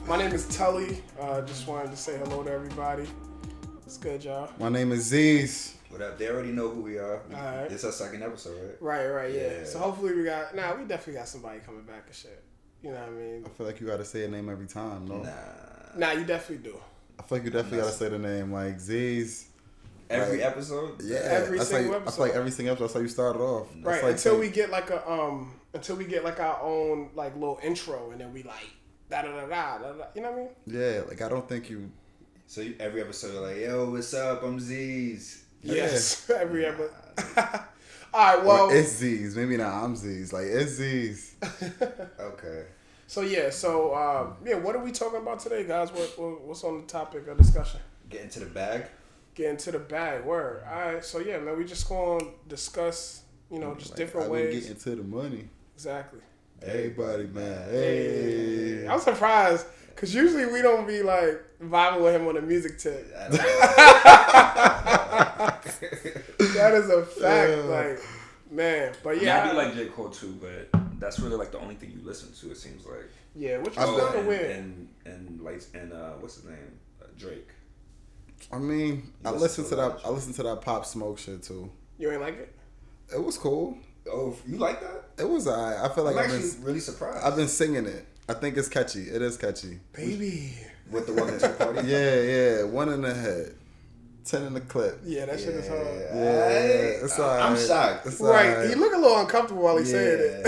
My name is Tully. Just wanted to say hello to everybody. It's good, y'all. My name is Z's. What up? They already know who we are. Alright. It's our second episode, right? Right, yeah. So hopefully we definitely got somebody coming back and shit. You know what I mean? I feel like you gotta say a name every time, no? Nah, you definitely do. I feel like you definitely gotta say the name, like Z's. Every episode? Yeah. Every single episode. I feel like every single episode, that's how you started off. Right, like until we get like our own like little intro, and then we like da da da da da. You know what I mean? Yeah, like I don't think you. So every episode you're like, yo, what's up? I'm Z's. Yes, every episode. All right, well, or it's Z's. Maybe not. I'm Z's. Like it's Z's. Okay. So what are we talking about today, guys? What's on the topic of discussion? Get into the bag. Get into the bag. Word. All right. So yeah, man, we just gonna discuss, just like, different ways. Get into the money. Exactly. Everybody, man. Hey. I'm surprised because usually we don't be like vibing with him on the music tip. That is a fact. Like, man. But yeah. I do like J. Cole too, but that's really like the only thing you listen to. It seems like. Yeah, which is kind of weird. And what's his name? Drake. I mean, I listened to that Pop Smoke shit too. You ain't like it? It was cool. Oh, you like that? It was alright. I feel like I'm actually really surprised. I've been singing it. I think it's catchy. It is catchy. Baby. With the one that took party? Yeah. 1 in the head. 10 in the clip. Yeah, that shit is hard. Yeah, it's alright. I'm shocked. It's right. Right. He looked a little uncomfortable while he said it.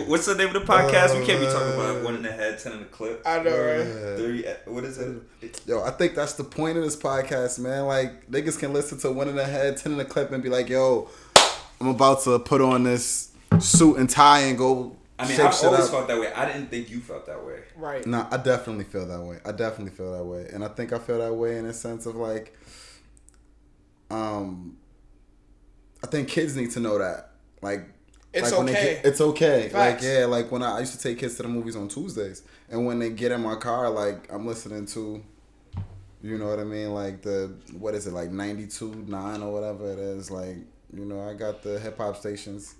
What's the name of the podcast? We can't be talking about 1 in the head, 10 in the clip. I know, right? 3. What is it? Yo, I think that's the point of this podcast, man. Like, niggas can listen to 1 in the head, 10 in the clip, and be like, yo, I'm about to put on this suit and tie and go. I mean, I've always felt that way. I didn't think you felt that way. Right. Nah, I definitely feel that way. And I think I feel that way in a sense of like, I think kids need to know that. Like, it's like okay. It's okay. Facts. Like, yeah, like when I used to take kids to the movies on Tuesdays, and when they get in my car, like I'm listening to, you know what I mean, like what is it, like 92.9 or whatever it is, like, I got the hip hop stations.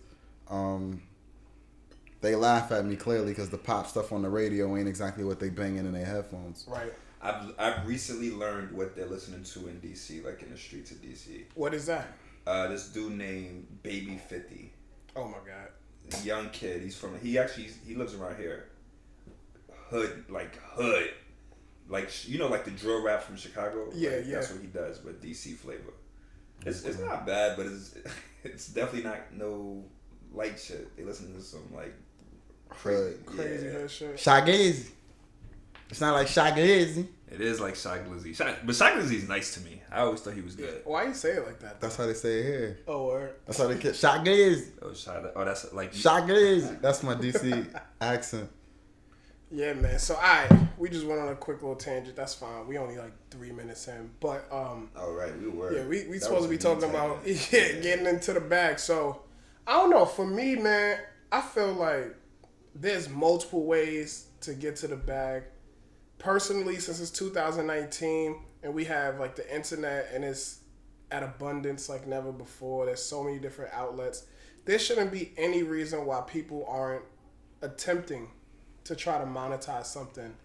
They laugh at me clearly because the pop stuff on the radio ain't exactly what they banging in their headphones. Right. I've recently learned what they're listening to in DC, like in the streets of DC. What is that? This dude named Baby 50. Oh my god. Young kid. He lives around here. Hood. Like like the drill rap from Chicago. Yeah, like, that's what he does, but DC flavor. It's not bad, but it's definitely not no light shit. They listen to some like crazy hood shit. Shaggy. It's not like Shaggy. It is like Shy Glizzy. But Shy Glizzy's nice to me. I always thought he was good. Why you say it like that? That's how they say it here. Oh, word. That's how they get Shaggy. That's like Shaggy. That's my DC accent. Yeah, man. So we just went on a quick little tangent. That's fine. We only like 3 minutes in, but all right, we were. Yeah, we supposed to be talking about getting into the bag. So I don't know. For me, man, I feel like there's multiple ways to get to the bag. Personally, since it's 2019 and we have like the internet and it's at abundance like never before, there's so many different outlets. There shouldn't be any reason why people aren't attempting to try to monetize something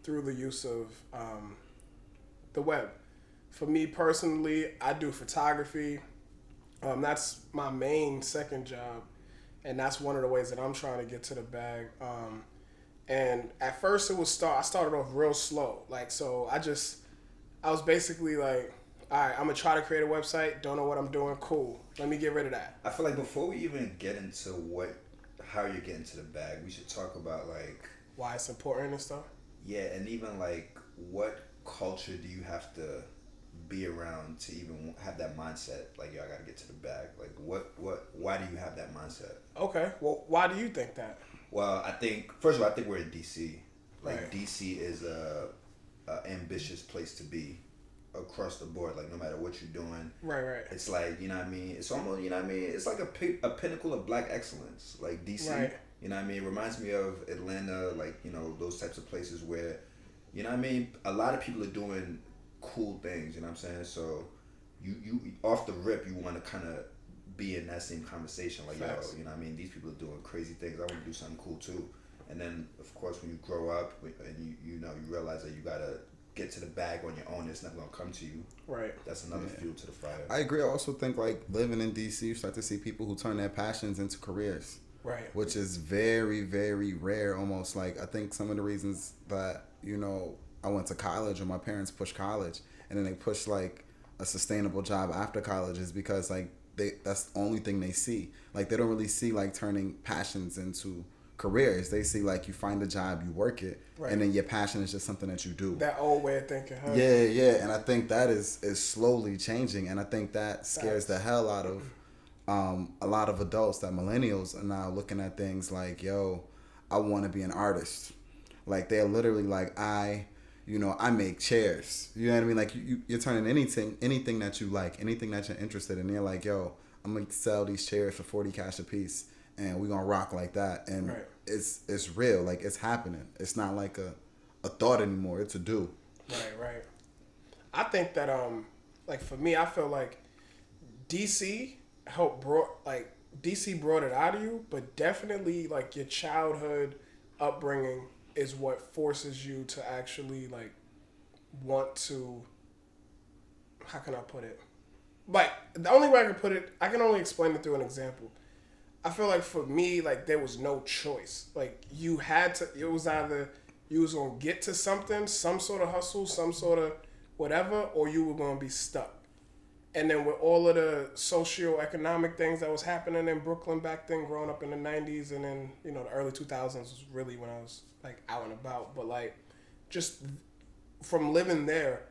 through the use of the web. For me personally, I do photography. That's my main second job, and that's one of the ways that I'm trying to get to the bag. And at first I started off real slow. Like, so I was basically like, all right, I'm going to try to create a website. Don't know what I'm doing. Cool. Let me get rid of that. I feel like before we even get into how you're getting to the bag, we should talk about like why it's important and stuff. Yeah, and even like what culture do you have to be around to even have that mindset? Like, yo, I gotta get to the bag. Like, why do you have that mindset? Okay. Well, why do you think that? Well, I think first of all, I think we're in DC. Like, Right. DC is a ambitious place to be across the board. Like, no matter what you're doing, Right. it's like, you know what I mean. It's almost, you know what I mean. It's like a pinnacle of black excellence. Like DC, Right. you know what I mean. It reminds me of Atlanta, like, you know, those types of places where, you know what I mean. A lot of people are doing cool things. You know what I'm saying. So, you off the rip, you want to kind of be in that same conversation. Like, Facts. yo, you know what I mean. These people are doing crazy things. I want to do something cool too. And then, of course, when you grow up and you know, you realize that you gotta get to the bag on your own. It's not gonna come to you. Right. That's another fuel to the fire. I agree. I also think like living in DC, you start to see people who turn their passions into careers. Right. Which is very, very rare. Almost like I think some of the reasons that, you know, I went to college or my parents pushed college and then they push like a sustainable job after college is because like that's the only thing they see. Like they don't really see like turning passions into careers. They see like you find a job, you work it, Right. and then your passion is just something that you do. That old way of thinking, huh? Yeah, and I think that is slowly changing, and I think that scares the hell out of a lot of adults. That millennials are now looking at things like, yo, I want to be an artist. Like they're literally like, I make chairs. You know what I mean? Like you're turning anything that you like, anything that you're interested in. You're like, yo, I'm gonna sell these chairs for 40 cash a piece, and we're gonna rock like that. And Right. it's real. Like it's happening. It's not like a thought anymore. It's a do. Right. I think that like for me, I feel like DC brought it out of you, but definitely like your childhood upbringing is what forces you to actually like want to. How can I put it? Like the only way I can put it, I can only explain it through an example. I feel like for me, like there was no choice. Like you had to. It was either you was gonna get to something, some sort of hustle, some sort of whatever, or you were gonna be stuck. And then with all of the socio-economic things that was happening in Brooklyn back then, growing up in the 90s, and then, you know, the early 2000s was really when I was like out and about. But like just from living there,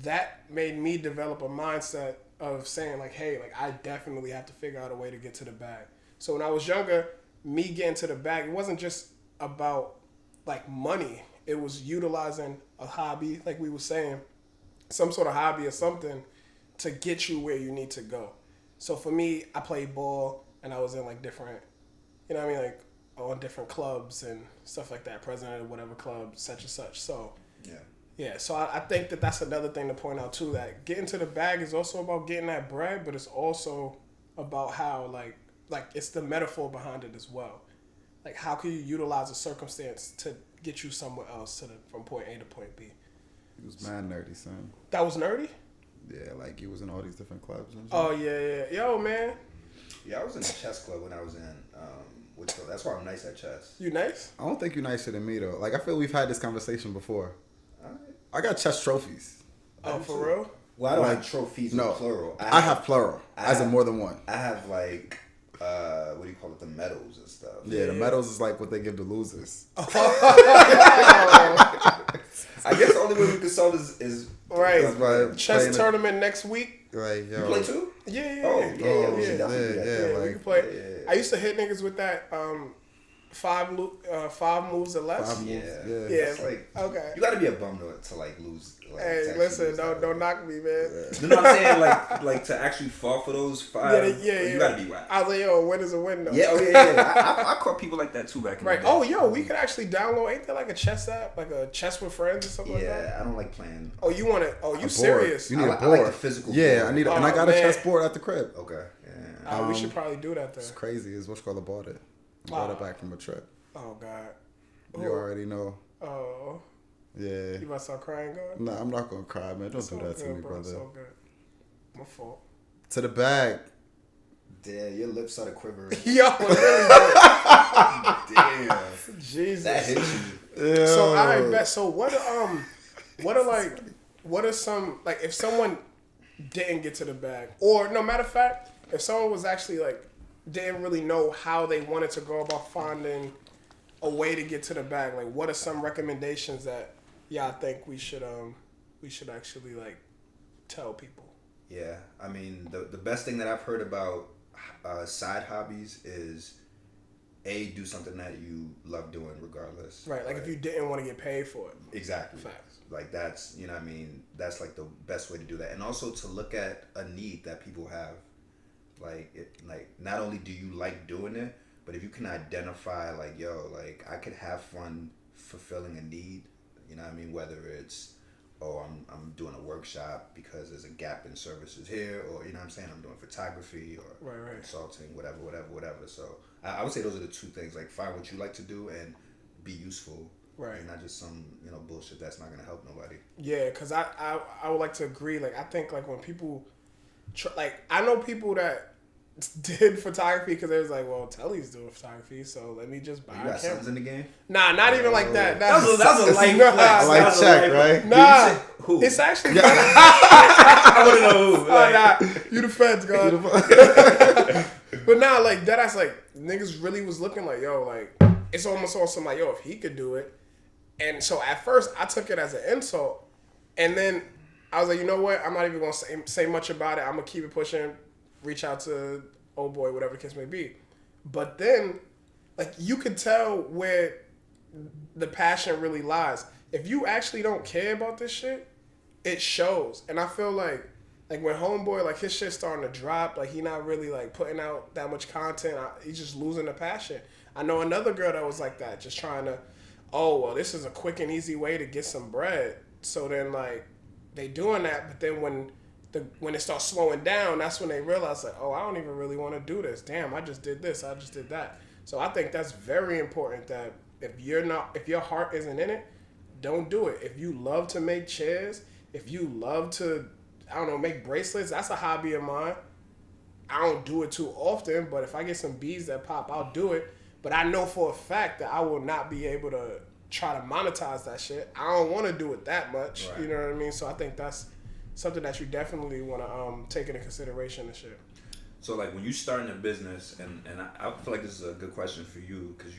that made me develop a mindset of saying like, hey, like I definitely have to figure out a way to get to the bag. So when I was younger, me getting to the bag, it wasn't just about like money. It was utilizing a hobby, like we were saying, some sort of hobby or something to get you where you need to go. So for me, I played ball and I was in like different, you know what I mean, like on different clubs and stuff like that, president of whatever club, such and such. So yeah, so I think that that's another thing to point out too, that getting to the bag is also about getting that bread, but it's also about how like it's the metaphor behind it as well. Like how can you utilize a circumstance to get you somewhere else from point A to point B? He was mad nerdy, son. That was nerdy? Yeah, like he was in all these different clubs and shit. Oh yeah. Yo, man. Yeah, I was in a chess club when I was in that's why I'm nice at chess. You nice? I don't think you're nicer than me though. Like I feel we've had this conversation before. I got chess trophies. Oh, for real? Well, I don't Like, have trophies no, with plural. I have plural, as in more than one. I have like what do you call it, the medals and stuff. Yeah, the medals is like what they give the losers. I guess the only way we can solve is Right. Right. Chess tournament next week. Like, yo. You play too? Yeah. We should definitely do that. We like, can play. Yeah. I used to hit niggas with that 5 moves or less. 5 moves. Yeah. Yeah. It's like, Okay. you gotta be a bum to like lose. Like, Hey, to actually listen, lose that. don't knock me, man. You know what I'm saying? Like to actually fall for those 5. Yeah. You gotta be right. I was like, yo, a win is a win, though. Yeah, yeah. I caught people like that too back in Right. the day. Oh, yo, we could actually download. Ain't there like a chess app, like a chess with friends or something like that? Yeah, I don't like playing. Oh, you want it? Oh, you board. serious? You need a I board. like the physical Yeah, board. I need. Oh, And I got man. a chess board at the crib. Okay. Yeah. We should probably do that then. It's crazy. Is what's called bought it. Bought it back from a trip. Oh God. You already know. Oh. Yeah. You about to start crying, God? Nah, I'm not gonna cry, man. Don't It's do all that to good, me, bro. brother. It's all good. My fault. To the bag. Damn, your lips started quivering. Yo, it really did. Damn. Jesus. That hit you. Yeah. So I bet. So what are some like if someone didn't get to the bag, or no matter of fact, if someone was actually like didn't really know how they wanted to go about finding a way to get to the bag, like what are some recommendations that y'all think we should actually like tell people? Yeah, I mean, the best thing that I've heard about side hobbies is do something that you love doing regardless. Right, like if you didn't want to get paid for it. Exactly. Facts. Like that's, you know what I mean, that's like the best way to do that. And also to look at a need that people have. Like not only do you like doing it, but if you can identify like, yo, like I could have fun fulfilling a need, you know what I mean, whether it's I'm doing a workshop because there's a gap in services here, or you know what I'm saying, I'm doing photography or consulting, whatever. So I would say those are the two things. Like find what you like to do and be useful, right? And not just some bullshit that's not gonna help nobody. Yeah, because I would like to agree. Like I think like when people like I know people that did photography because they was like, well, Tully's doing photography, so let me just buy a camera. You got sons in the game? Nah, not even like that. That was a light flex. Like check, right? Nah, who? It's actually. I want to know who. Like, nah, you the feds, God. But nah, like that's like niggas really was looking like, yo, like it's almost awesome. Like, yo, if he could do it, and so at first I took it as an insult, and then I was like, you know what? I'm not even gonna say much about it. I'm gonna keep it pushing. Reach out to old boy, whatever the case may be. But then, like, you could tell where the passion really lies. If you actually don't care about this shit, it shows. And I feel like when homeboy, like, his shit's starting to drop, like, he not really, like, putting out that much content. He's just losing the passion. I know another girl that was like that, just trying to, oh, well, this is a quick and easy way to get some bread. So then, like, they doing that, but then when it starts slowing down, that's when they realize like, oh, I don't even really want to do this. Damn, I just did this. I just did that. So I think that's very important that if your heart isn't in it, don't do it. If you love to make chairs, if you love to, I don't know, make bracelets, that's a hobby of mine. I don't do it too often, but if I get some beads that pop, I'll do it. But I know for a fact that I will not be able to try to monetize that shit. I don't want to do it that much. Right. You know what I mean? So I think that's something that you definitely want to take into consideration and shit. So like when you starting a business, and I feel like this is a good question for you because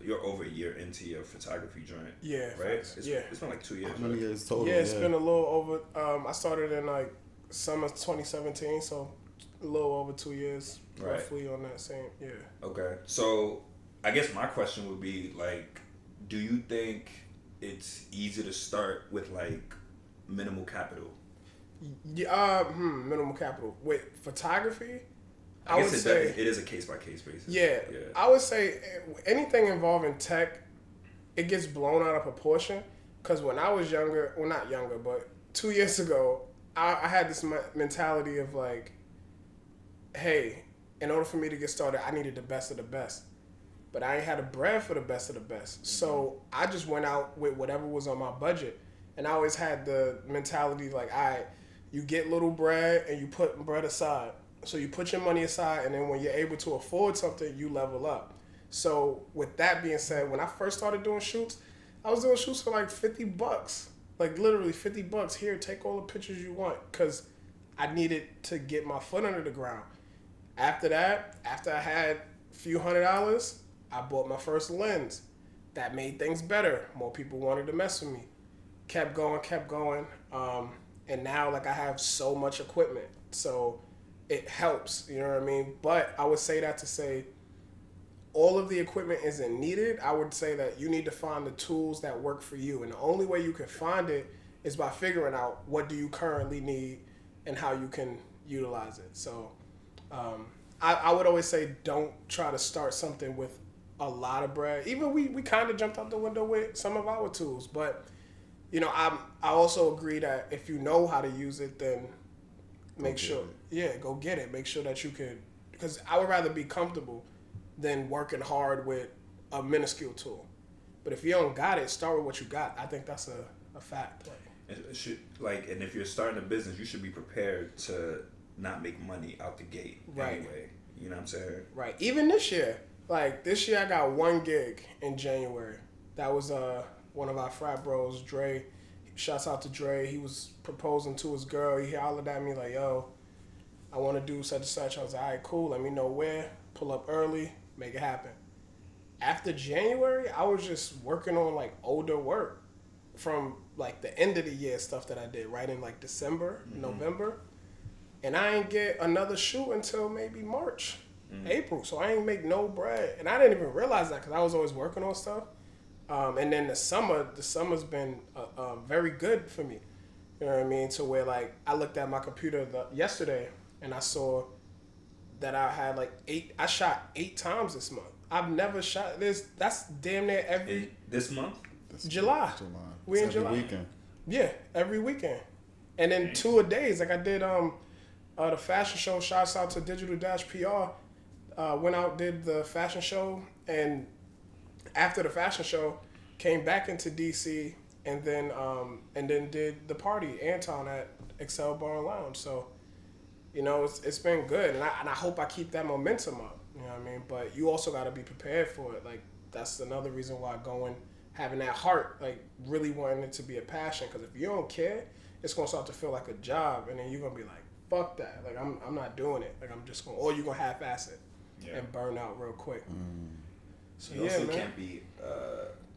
you're over a year into your photography joint. Yeah. Right? It's been like 2 years. How many years total? Yeah, it's been a little over. I started in like summer 2017, so a little over 2 years roughly on that same. Yeah. Okay. So I guess my question would be like, do you think it's easy to start with like minimal capital? Yeah, minimal capital with photography. I would say it is a case by case basis. Yeah, I would say anything involving tech, it gets blown out of proportion. Because when I was younger, well, not younger, but 2 years ago, I had this mentality of like, hey, in order for me to get started, I needed the best of the best. But I ain't had a bread for the best of the best. Mm-hmm. So I just went out with whatever was on my budget. And I always had the mentality like, all right, you get little bread and you put bread aside. So you put your money aside, and then when you're able to afford something, you level up. So with that being said, when I first started doing shoots, I was doing shoots for like $50. Like literally $50. Here, take all the pictures you want. Because I needed to get my foot under the ground. After that, after I had a few $100s, I bought my first lens. That made things better. More people wanted to mess with me. Kept going. And now like I have so much equipment. So it helps, you know what I mean? But I would say that to say all of the equipment isn't needed. I would say that you need to find the tools that work for you. And the only way you can find it is by figuring out what do you currently need and how you can utilize it. So I would always say don't try to start something with a lot of bread. Even we kind of jumped out the window with some of our tools. But, you know, I also agree that if you know how to use it, then make sure, go get it. Make sure that you could, because I would rather be comfortable than working hard with a minuscule tool. But if you don't got it, start with what you got. I think that's a fact. And if you're starting a business, you should be prepared to not make money out the gate anyway. You know what I'm saying? Right. Even this year, I got one gig in January. That was one of our frat bros, Dre. Shouts out to Dre. He was proposing to his girl. He hollered at me like, yo, I want to do such and such. I was like, all right, cool. Let me know where. Pull up early. Make it happen. After January, I was just working on like older work. from like the end of the year stuff that I did right in like December, November, and I ain't get another shoot until maybe March, April. So I ain't make no bread, and I didn't even realize that because I was always working on stuff. And then the summer's been very good for me. You know what I mean? To where like I looked at my computer yesterday and I saw that I had like I shot 8 times this month. I've never shot this. That's damn near every this month. July. We in July. Weekend. Yeah, every weekend. And then 2 a days. Like I did the fashion show. Shouts out to Digital PR. Went out, did the fashion show, and after the fashion show, came back into DC, and then did the party Anton at Excel Bar and Lounge. So, you know, it's been good, and I hope I keep that momentum up. You know what I mean? But you also got to be prepared for it. Like that's another reason why having that heart, like really wanting it to be a passion. Because if you don't care, it's gonna start to feel like a job, and then you're gonna be like, fuck that. Like I'm not doing it. Like I'm just gonna, or you're gonna half-ass it and burn out real quick. So you also can't be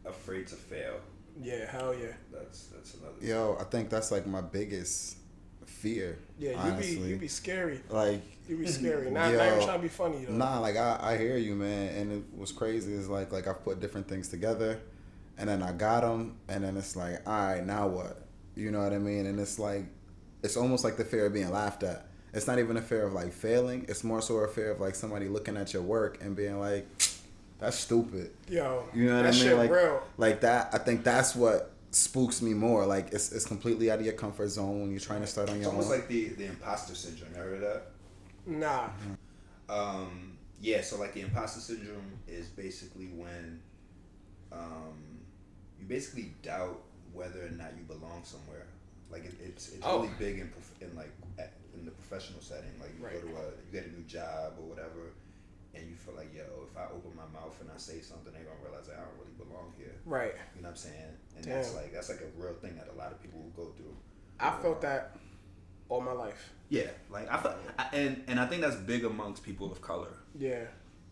afraid to fail. Yeah, hell yeah. That's another. Yo, I think that's like my biggest fear. Yeah, honestly. you be scary. Like you be scary. Not even trying to be funny though. Nah, like I hear you, man. And it was crazy. It's like I've put different things together, and then I got them, and then it's like, all right, now what? You know what I mean? And it's like, it's almost like the fear of being laughed at. It's not even a fear of like failing. It's more so a fear of like somebody looking at your work and being like, that's stupid. Yo, you know what I mean? Shit like, real. Like that. I think that's what spooks me more. Like it's completely out of your comfort zone when you're trying to start on your own. It's almost like the imposter syndrome. You heard of that? Nah. Yeah. So like the imposter syndrome is basically when you basically doubt whether or not you belong somewhere. Like it's really big in the professional setting. Like you go to you get a new job or whatever, and you feel like, yo, if I open my mouth and I say something, they're gonna realize that I don't really belong here. Right. You know what I'm saying? And Damn. that's like a real thing that a lot of people will go through. I felt that all my life. Yeah, like I felt, and I think that's big amongst people of color. Yeah.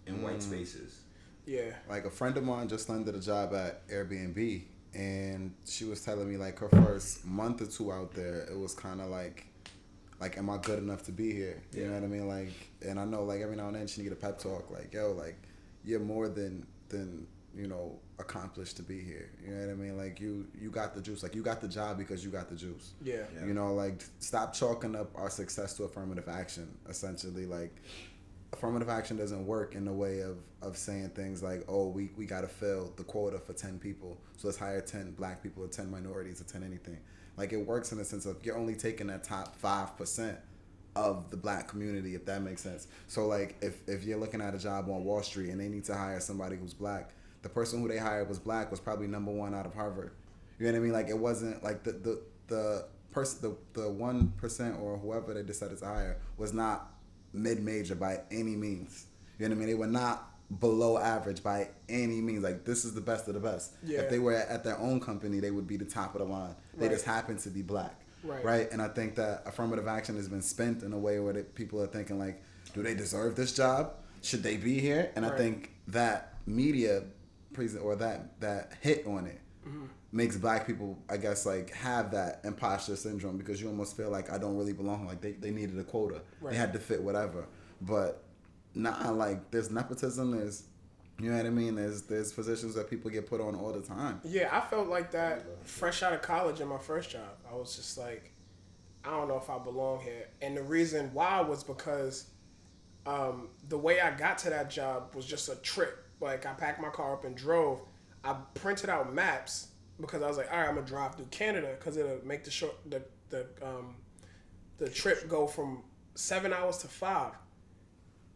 In white spaces. Yeah. Like a friend of mine just landed a job at Airbnb, and she was telling me like her first month or 2 out there, it was kind of like, am I good enough to be here? You know what I mean? Like, and I know like every now and then she need a pep talk. Like, yo, like you're more than you know accomplished to be here. You know what I mean? Like you got the juice. Like you got the job because you got the juice. Yeah. You know, like stop chalking up our success to affirmative action. Essentially, like affirmative action doesn't work in the way of saying things like, oh, we got to fill the quota for 10 people, so let's hire 10 black people or 10 minorities or 10 anything. Like it works in the sense of you're only taking that top 5% of the black community, if that makes sense. So like if you're looking at a job on Wall Street and they need to hire somebody who's black, the person who they hired was black was probably number 1 out of Harvard. You know what I mean? Like it wasn't like the person, the 1% or whoever they decided to hire was not mid-major by any means. You know what I mean? They were not below average by any means. Like this is the best of the best. Yeah. If they were at their own company, they would be the top of the line. They just happen to be black. Right. And I think that affirmative action has been spent in a way where people are thinking like, do they deserve this job? Should they be here? And I think that media or that hit on it makes black people, I guess, like have that imposter syndrome, because you almost feel like I don't really belong. Like they needed a quota. They had to fit whatever. But nah, like there's nepotism, there's, you know what I mean? There's positions that people get put on all the time. Yeah, I felt like that fresh out of college in my first job. I was just like, I don't know if I belong here. And the reason why was because the way I got to that job was just a trip. Like I packed my car up and drove. I printed out maps because I was like, all right, I'm gonna drive through Canada because it'll make the trip go from 7 hours to 5.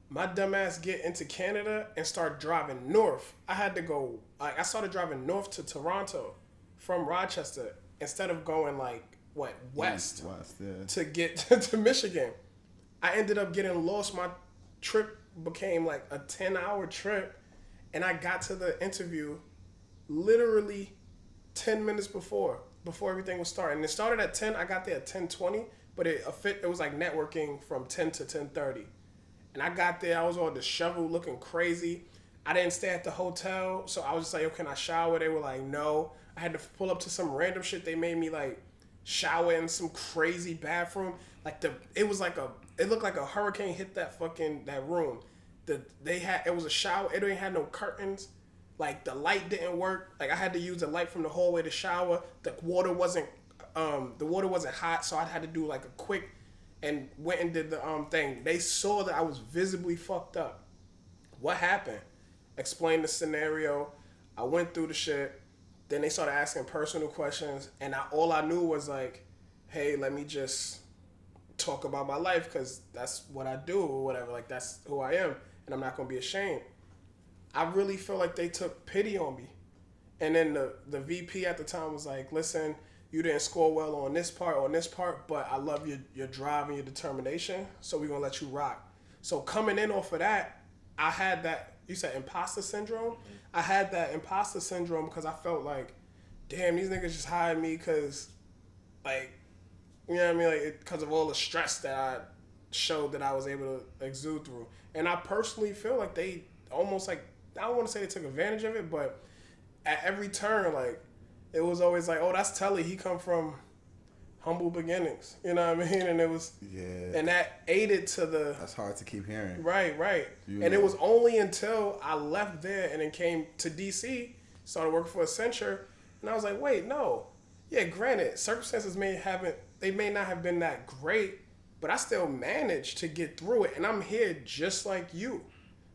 My dumbass get into Canada and start driving north. I had to go, like, I started driving north to Toronto from Rochester instead of going west to get to Michigan. I ended up getting lost. My trip became like a 10-hour trip, and I got to the interview literally 10 minutes before everything was starting. And it started at 10. I got there at 10:20, but it was like networking from 10 to 10:30. And I got there, I was on the shovel looking crazy. I didn't stay at the hotel, so I was just like, yo, can I shower? They were like, no. I had to pull up to some random shit. They made me like shower in some crazy bathroom. Like it looked like a hurricane hit that room. It was a shower. It didn't have no curtains. Like the light didn't work. Like I had to use the light from the hallway to shower. The water wasn't hot, so I had to do like a quick and went and did the thing. They saw that I was visibly fucked up. What happened? Explained the scenario. I went through the shit. Then they started asking personal questions, and all I knew was like, hey, let me just talk about my life because that's what I do or whatever. Like that's who I am, and I'm not gonna be ashamed. I really feel like they took pity on me. And then the VP at the time was like, listen, you didn't score well on this part, but I love your drive and your determination, so we're going to let you rock. So coming in off of that, I had that, you said imposter syndrome? Mm-hmm. I had that imposter syndrome because I felt like, damn, these niggas just hired me because, like, you know what I mean? Like, because of all the stress that I showed that I was able to exude through. And I personally feel like they almost like, I don't want to say they took advantage of it, but at every turn, like, it was always like, oh, that's Tully. He come from humble beginnings. You know what I mean? And it was, and that aided to the. That's hard to keep hearing. Right. It was only until I left there and then came to DC, started working for Accenture, and I was like, wait, no. Yeah, granted, circumstances may not have been that great, but I still managed to get through it, and I'm here just like you.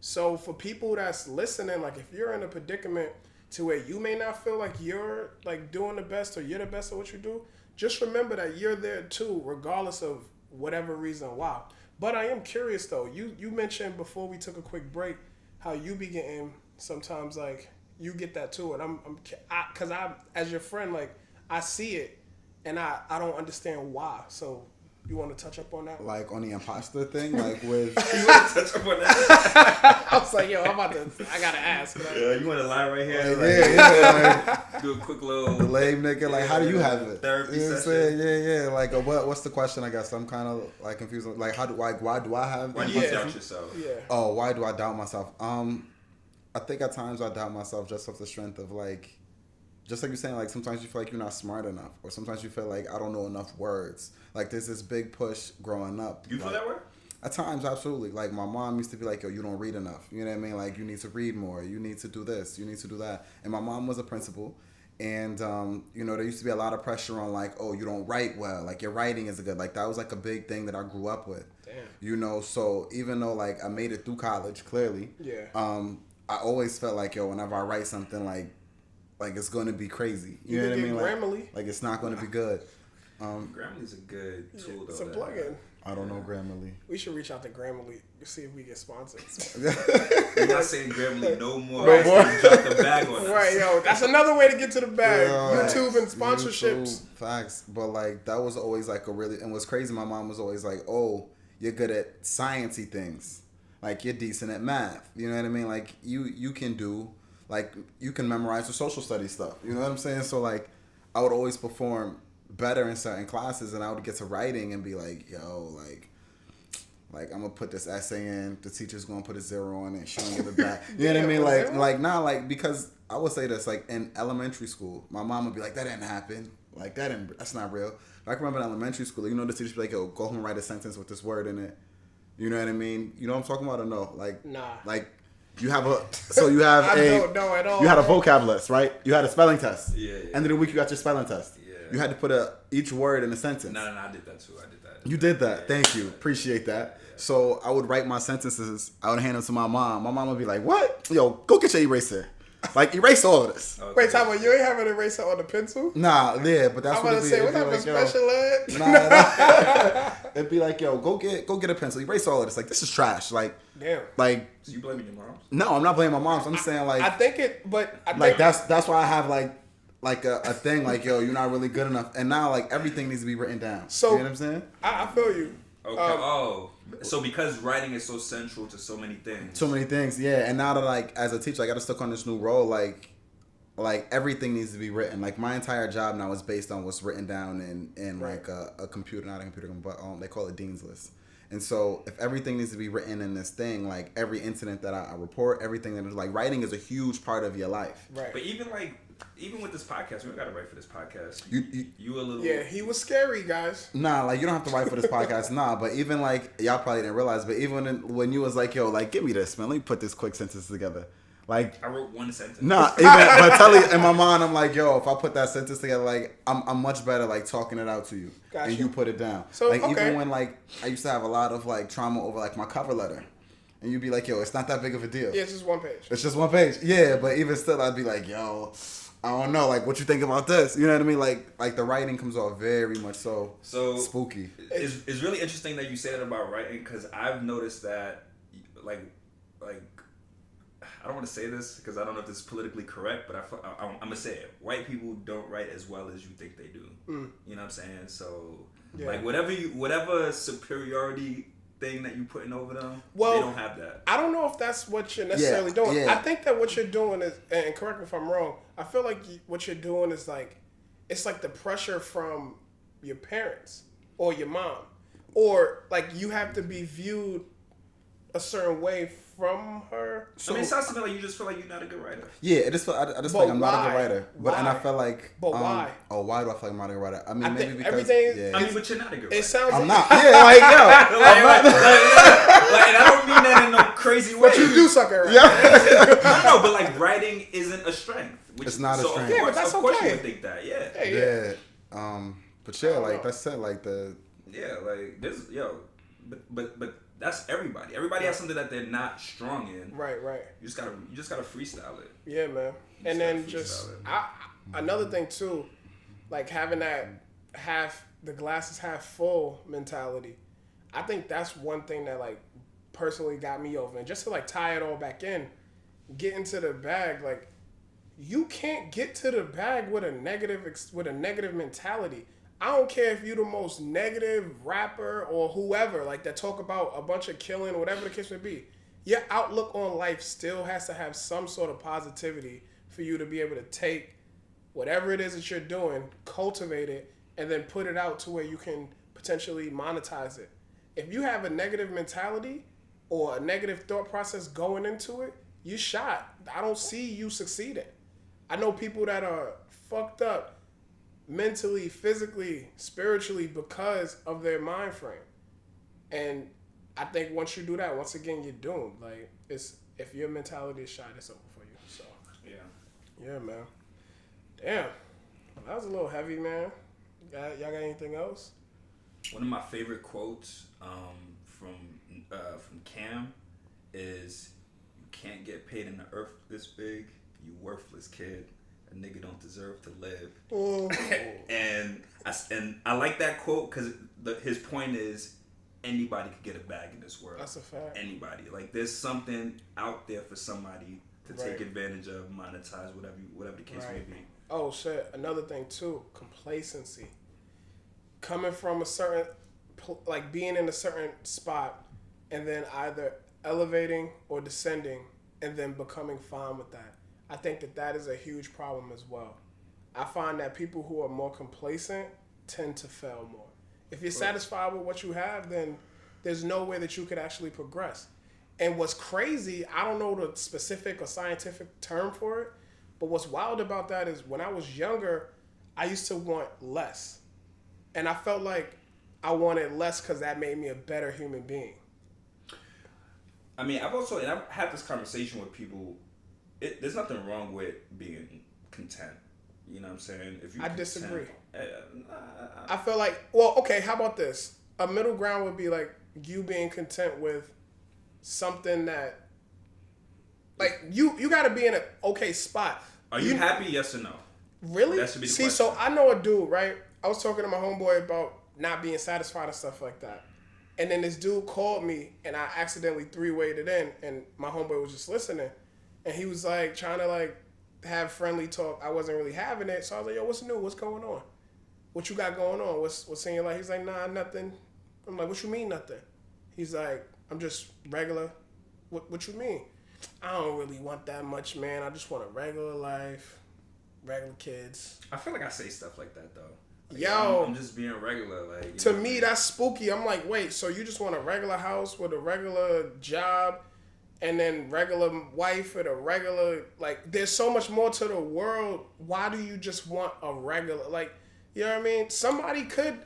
So for people that's listening, like if you're in a predicament to where you may not feel like you're like doing the best or you're the best at what you do, just remember that you're there too, regardless of whatever reason why. But I am curious though. You mentioned before we took a quick break how you be getting sometimes like you get that too, and because I as your friend, like I see it and I don't understand why. So you want to touch up on that? Like on the imposter thing, like with. You want to touch up on that? I was like, yo, I gotta ask. Yeah, you want to lie right here? Like, do a quick little. The lame nigga, like, how do you have it? Therapy you know session. Yeah. Like, what's the question? I guess I'm kind of like confused. Like, why do I have? Why do you doubt yourself? Yeah. Oh, why do I doubt myself? I think at times I doubt myself just off the strength of like. Just like you're saying, like sometimes you feel like you're not smart enough, or sometimes you feel like I don't know enough words. Like there's this big push growing up. You feel that way? At times, absolutely. Like my mom used to be like, yo, you don't read enough. You know what I mean? Like you need to read more. You need to do this. You need to do that. And my mom was a principal. And, there used to be a lot of pressure on like, oh, you don't write well. Like your writing is good. Like that was like a big thing that I grew up with. Damn. So even though like I made it through college, clearly. Yeah. I always felt like, yo, whenever I write something like it's going to be crazy. You know what I mean? Grammarly. Like it's not going to be good. Grammarly's a good tool, though. It's a plug-in. I don't know Grammarly. We should reach out to Grammarly to see if we get sponsored. We're not saying Grammarly no more. No more. Drop the bag on us. Right, yo. That's another way to get to the bag. YouTube and sponsorships. Facts. But like that was always like and what's crazy, my mom was always like, oh, you're good at sciencey things. Like you're decent at math. You know what I mean? Like you can do. Like, you can memorize the social studies stuff. You know what I'm saying? So, like, I would always perform better in certain classes, and I would get to writing and be like, yo, like I'm going to put this essay in. The teacher's going to put a 0 on it. She don't give it back. You know what I mean? Because I would say this, like, in elementary school, my mom would be like, that didn't happen. Like, that's not real. But I can remember in elementary school, the teacher would be like, yo, go home and write a sentence with this word in it. You know what I mean? You know what I'm talking about or no? Like, nah. Like, you have I don't know at all. You had a vocab list, right? You had a spelling test. Yeah. End of the week, you got your spelling test. Yeah. You had to put each word in a sentence. No, I did that too. I did that. You did that. Thank you. Appreciate that. Yeah. So I would write my sentences. I would hand them to my mom. My mom would be like, "What? Yo, go get your eraser. Like erase all of this." Okay. Wait, Tom, you ain't have an eraser on the pencil? Nah, yeah, but that's what it'd be. I'm about to say, what type of special ed? Nah. It'd be like, yo, go get a pencil. Erase all of this. Like this is trash. Like, damn. Like, so you blaming your mom? No, I'm not blaming my mom. I'm saying like, I think that's why I have like a thing like, yo, you're not really good enough. And now like everything needs to be written down. So you know what I'm saying? I feel you. Okay. So because writing is so central to so many things. So many things, yeah. And now that like as a teacher, I got to stuck on this new role. Like everything needs to be written. Like my entire job now is based on what's written down in like a computer, not a computer, but they call it Dean's List. And so if everything needs to be written in this thing, like every incident that I report, everything that is like writing is a huge part of your life. Right. But even like even with this podcast, we don't gotta write for this podcast. You a little. Yeah, he was scary, guys. Nah, like you don't have to write for this podcast, nah. But even like y'all probably didn't realize, but even when you was like, yo, like give me this, man. Let me put this quick sentence together. Like I wrote one sentence. Nah, even but Tully in my mind, I'm like, yo, if I put that sentence together, like I'm much better like talking it out to you, Gotcha. and you put it down. So like okay. even when like I used to have a lot of like trauma over like my cover letter, and you'd be like, yo, it's not that big of a deal. Yeah, it's just one page. It's just one page. Yeah, but even still, I'd be like, yo, I don't know, like what you think about this? You know what I mean? Like the writing comes off very much so spooky. It's really interesting that you say that about writing because I've noticed that like. I don't want to say this because I don't know if this is politically correct, but I'm gonna say it. White people don't write as well as you think they do. You know what I'm saying? So like whatever superiority thing that you putting over them, they don't have that. I don't know if that's what you're necessarily doing. Yeah. I think that what you're doing is, and correct me if I'm wrong, I feel like what you're doing is like, it's like the pressure from your parents or your mom, or like you have to be viewed a certain way from her. So, I mean, it sounds to me like you just feel like you're not a good writer. Yeah, I just feel like I'm not a good writer. But why? and I feel like why? Oh, why do I feel like I'm not a good writer? I mean, maybe because everything. I mean, but you're not a good writer. It sounds. I'm not. Yeah, like yo, like, and I don't mean that in no crazy way. But you do suck at writing. Yeah. No, but like writing isn't a strength. It's not a strength. Yeah, but that's of course okay. you would think that. Yeah. Yeah. But yeah, like that's it. Like the. Yeah, like this, but that's everybody. Everybody has something that they're not strong in. Right. You just gotta freestyle it. Yeah, man. And then just another thing too, like having that the glass is half full mentality. I think that's one thing that like personally got me over. And just to like tie it all back in, get into the bag, like you can't get to the bag with a negative mentality. I don't care if you're the most negative rapper or whoever, like that talk about a bunch of killing, whatever the case may be. Your outlook on life still has to have some sort of positivity for you to be able to take whatever it is that you're doing, cultivate it, and then put it out to where you can potentially monetize it. If you have a negative mentality or a negative thought process going into it, you shot. I don't see you succeeding. I know people that are fucked up mentally, physically, spiritually because of their mind frame. And I think once you do that, once again, you're doomed. Like, if your mentality is shot, it's over for you. So yeah, man. Damn, well, that was a little heavy, man. Y'all got anything else? One of my favorite quotes from Cam is, "You can't get paid in the earth this big. You worthless kid. A nigga don't deserve to live." Oh. and I like that quote because his point is anybody could get a bag in this world. That's a fact. Anybody. Like there's something out there for somebody to take advantage of, monetize, whatever the case may be. Oh shit! Another thing too, complacency. Coming from a certain, like being in a certain spot, and then either elevating or descending, and then becoming fine with that. I think that is a huge problem as well. I find that people who are more complacent tend to fail more. If you're satisfied with what you have, then there's no way that you could actually progress. And what's crazy, I don't know the specific or scientific term for it, but what's wild about that is when I was younger, I used to want less. And I felt like I wanted less because that made me a better human being. I mean, I've had this conversation with people. There's nothing wrong with being content. You know what I'm saying? If you disagree. I feel like, well, okay, how about this? A middle ground would be like you being content with something that, like, you got to be in an okay spot. Are you happy, yes or no? Really? That should be the See, question. so I know a dude, right? I was talking to my homeboy about not being satisfied and stuff like that. And then this dude called me, and I accidentally three-wayed it in, and my homeboy was just listening. And he was like trying to like have friendly talk. I wasn't really having it. So I was like, yo, what's new? What's going on? What you got going on? What's in your life? He's like, nah, nothing. I'm like, what you mean nothing? He's like, I'm just regular. What you mean? I don't really want that much, man. I just want a regular life, regular kids. I feel like I say stuff like that though. Like, yo, I'm just being regular. Like to me, that's spooky. I'm like, wait, so you just want a regular house with a regular job and then regular wife with a regular, like, there's so much more to the world. Why do you just want a regular, like, you know what I mean? Somebody could,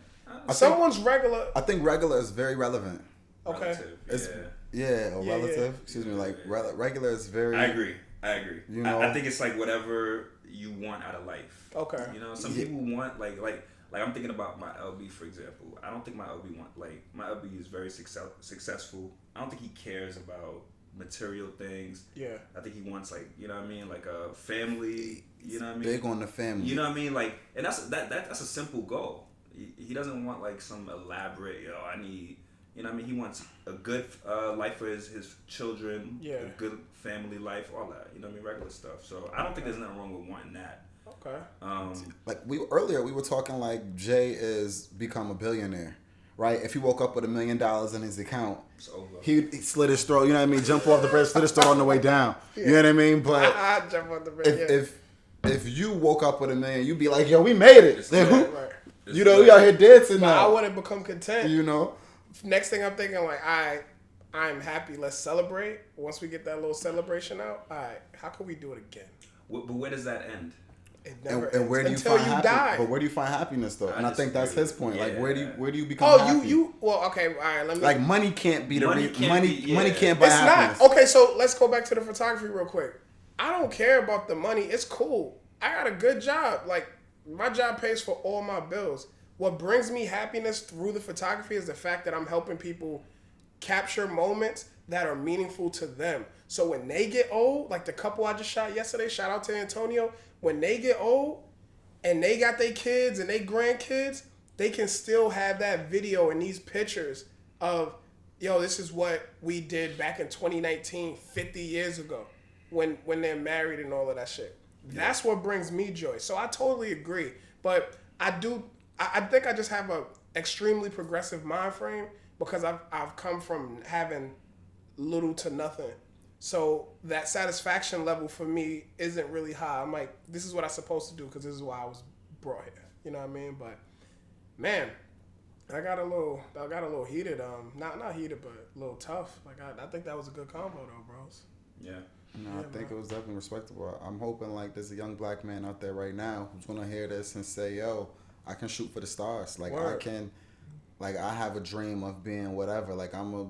someone's regular. I think regular is very relevant. Okay. Relative, It's, yeah. relative. Excuse me. Like regular is very. I agree. You know, I think it's like whatever you want out of life. Okay. You know, some people want like I'm thinking about my LB, for example. I don't think my LB my LB is very successful. I don't think he cares about material things. Yeah. I think he wants, like, you know what I mean, like a family. You know what I mean? Big on the family. You know what I mean? Like, and that's a simple goal. He doesn't want like some elaborate. I need. You know what I mean? He wants a good life for his children, a good family life, all that. You know what I mean? Regular stuff. So I don't think there's nothing wrong with wanting that. Okay. Like we were talking like Jay is become a billionaire, right? If he woke up with $1 million in his account, It's over. he slit his throat. You know what I mean? Jump off the bridge, slit his throat on the way down. You know what I mean? But I jump on the bridge. if you woke up with $1 million, you'd be like, yo, we made it. Right. You know, we out here dancing now. I wouldn't become content. You know. Next thing I'm thinking, like, I'm happy. Let's celebrate. Once we get that little celebration out, all right, how can we do it again? But where does that end? It never And where do you until find you happiness? die. But where do you find happiness though? And I think that's his point. Yeah. Like where do you become happy? Well, okay, all right. Let me. Like money can't be the Money money can't buy It's happiness. not. Okay, so let's go back to the photography real quick. I don't care about the money. It's cool. I got a good job. Like, my job pays for all my bills. What brings me happiness through the photography is the fact that I'm helping people capture moments that are meaningful to them. So when they get old, like the couple I just shot yesterday, shout out to Antonio, when they get old and they got their kids and their grandkids, they can still have that video and these pictures of, yo, this is what we did back in 2019, 50 years ago, when they're married and all of that shit. That's what brings me joy. So I totally agree. But I think I just have a extremely progressive mind frame because I've come from having little to nothing. So that satisfaction level for me isn't really high. I'm like, this is what I'm supposed to do because this is why I was brought here. You know what I mean? But man, I got a little heated. Not heated, but a little tough. Like I think that was a good combo though, bros. Yeah. No, I think it was definitely respectable. I'm hoping like there's a young black man out there right now who's gonna hear this and say, yo, I can shoot for the stars. Like Word. I have a dream of being whatever. Like I'm a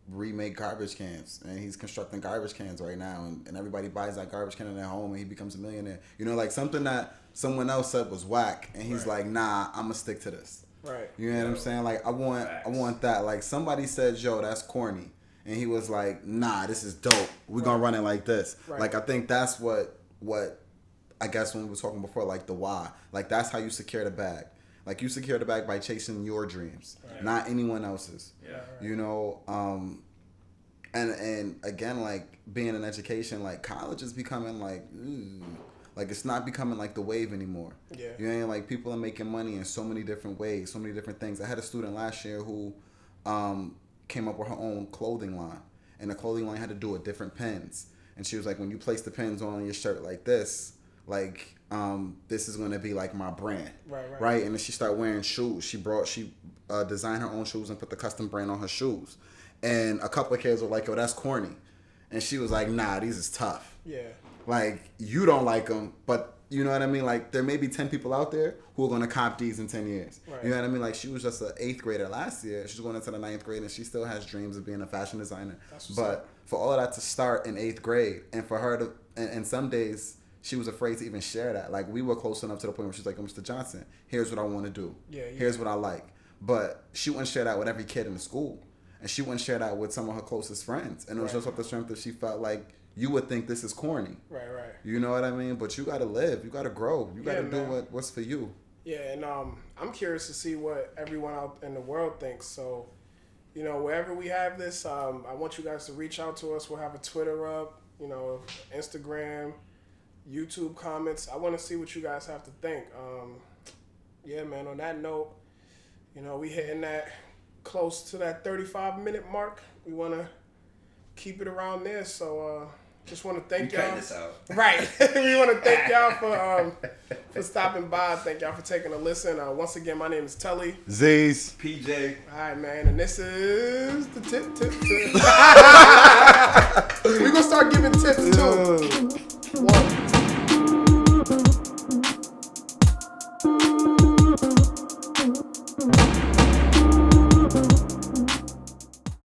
remake garbage cans and he's constructing garbage cans right now and everybody buys that garbage can in their home and he becomes a millionaire. You know, like something that someone else said was whack and he's like, nah, I'm gonna stick to this. Right. You know what I'm saying? Like I want that. Like somebody said, yo, that's corny. And he was like, nah, this is dope. We're gonna run it like this. Right. Like I think that's what I guess when we were talking before, like the why. Like that's how you secure the bag. Like you secure the bag by chasing your dreams, not anyone else's. Yeah. You know, and again, like being in education, like college is becoming like, like it's not becoming like the wave anymore. Yeah. You know, like people are making money in so many different ways, so many different things. I had a student last year who came up with her own clothing line, and the clothing line had to do with different pins. And she was like, when you place the pins on your shirt like this, like this is gonna be like my brand, right? And then she started wearing shoes. She designed her own shoes and put the custom brand on her shoes. And a couple of kids were like, "Yo, that's corny," and she was like, "Nah, these is tough. Yeah, like you don't like them, but you know what I mean. Like there may be 10 people out there who are gonna cop these in 10 years. Right. You know what I mean? Like she was just an 8th grader last year. She's going into the 9th grade, and she still has dreams of being a fashion designer. But for all of that to start in 8th grade, and for her to, and some days she was afraid to even share that. Like we were close enough to the point where she's like, Mr. Johnson, here's what I want to do. Here's what I like. But she wouldn't share that with every kid in the school. And she wouldn't share that with some of her closest friends. And it was just off the strength that she felt like you would think this is corny. Right. You know what I mean? But you got to live. You got to grow. You got to do what's for you. Yeah, and I'm curious to see what everyone out in the world thinks. So, you know, wherever we have this, I want you guys to reach out to us. We'll have a Twitter up, you know, Instagram, YouTube comments. I want to see what you guys have to think. Yeah, man, on that note, you know, we hitting that close to that 35-minute mark. We want to keep it around there. So just want to thank y'all. Cutting this out. Right. We want to thank y'all for stopping by. Thank y'all for taking a listen. Once again, my name is Tully. Z's. PJ. All right, man. And this is the tip. We gonna start giving tips too. One.